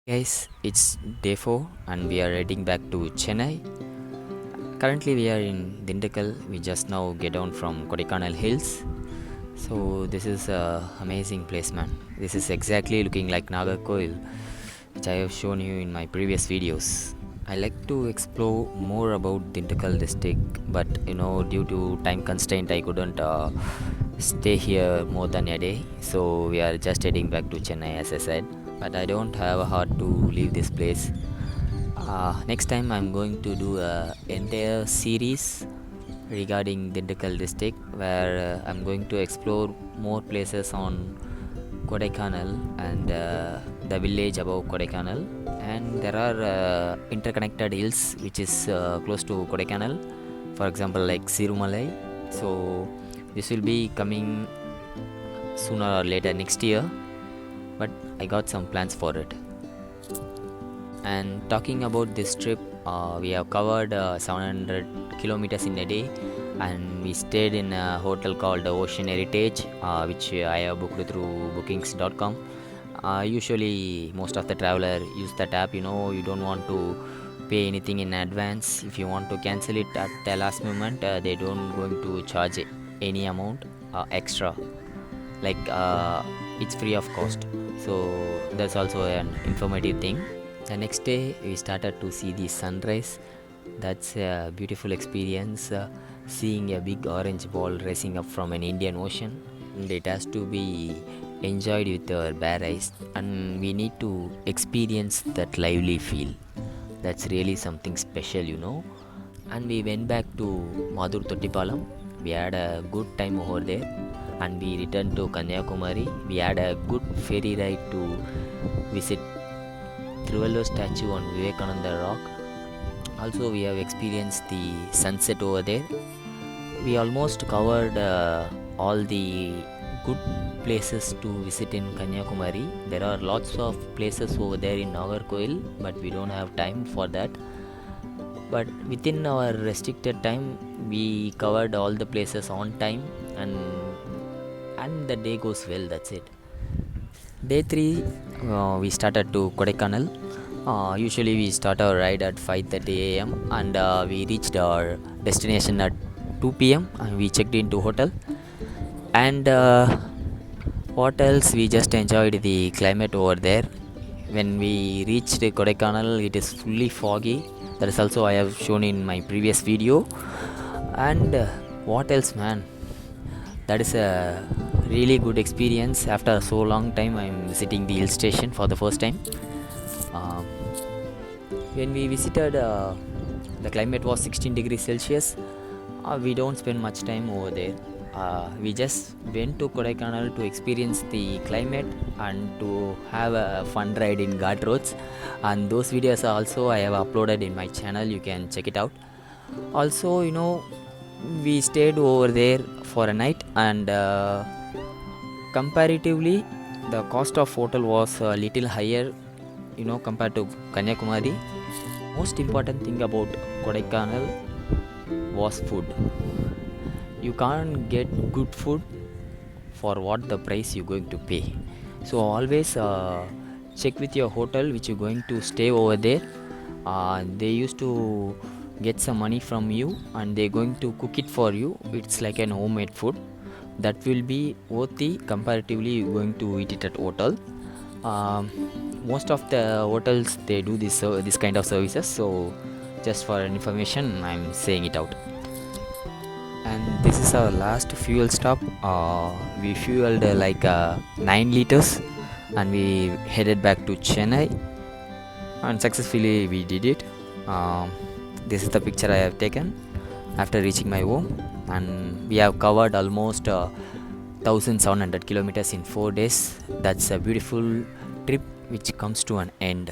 Guys, it's day 4 and we are heading back to Chennai. Currently we are in Dindigul. We just now get down from Kodaikanal Hills. So this is a amazing place, man. This is exactly looking like Nagarkoil, which I have shown you in my previous videos. I like to explore more about Dindigul district, but due to time constraint I couldn't stay here more than a day. So we are just heading back to Chennai, as I said. But I don't have a heart to leave this place. Next time I'm going to do a entire series regarding Dindigul district, where I'm going to explore more places on Kodaikanal and the village above Kodaikanal. And there are interconnected hills which is close to Kodaikanal, for example like Sirumalai. So this will be coming sooner or later next year, but I got some plans for it. And talking about this trip, we have covered 700 kilometers in a day, and we stayed in a hotel called Ocean Heritage, which I have booked through bookings.com. Usually most of the traveler use that app. You don't want to pay anything in advance. If you want to cancel it at the last moment, they don't going to charge any amount extra, like it's free of cost. So that's also an informative thing. The next day we started to see the sunrise. That's a beautiful experience, seeing a big orange ball rising up from an Indian Ocean, and it has to be enjoyed with our bare eyes, and we need to experience that lively feel. That's really something special. And we went back to Madur Tottipalam. We had a good time over there, and we returned to Kanyakumari. We had a good ferry ride to visit Trivellur statue on Vivekananda Rock. Also, we have experienced the sunset over there. We almost covered all the good places to visit in Kanyakumari. There are lots of places over there in Nagarkoil, but we don't have time for that. But within our restricted time, we covered all the places on time, and the day goes well. That's it. Day 3, we started to Kodaikanal. Usually we start our ride at 5:30 a.m. and we reached our destination at 2 p.m. and we checked into hotel. And what else? We just enjoyed the climate over there. When we reached Kodaikanal, it is fully foggy. That is also I have shown in my previous video. And what else, man? That is a really good experience. After so long time, I'm visiting the hill station for the first time. When we visited, the climate was 16 degrees Celsius. We don't spend much time over there. We just went to Kodaikanal to experience the climate and to have a fun ride in Ghat roads. And those videos also I have uploaded in my channel. You can check it out. Also, we stayed over there for a night, and comparatively the cost of hotel was a little higher compared to Kanyakumari. Most important thing about Kodaikanal was food. You can't get good food for what the price you're going to pay. So always check with your hotel which you're going to stay over there. They used to get some money from you, and they're going to cook it for you. It's like an homemade food that will be worthy comparatively you're going to eat it at hotel. Most of the hotels, they do this kind of services. So just for information, I'm saying it out. And this is our last fuel stop. We fueled like 9 liters, and we headed back to Chennai, and successfully we did it. This is the picture I have taken after reaching my home, and we have covered almost 1700 kilometers in 4 days. That's a beautiful trip which comes to an end.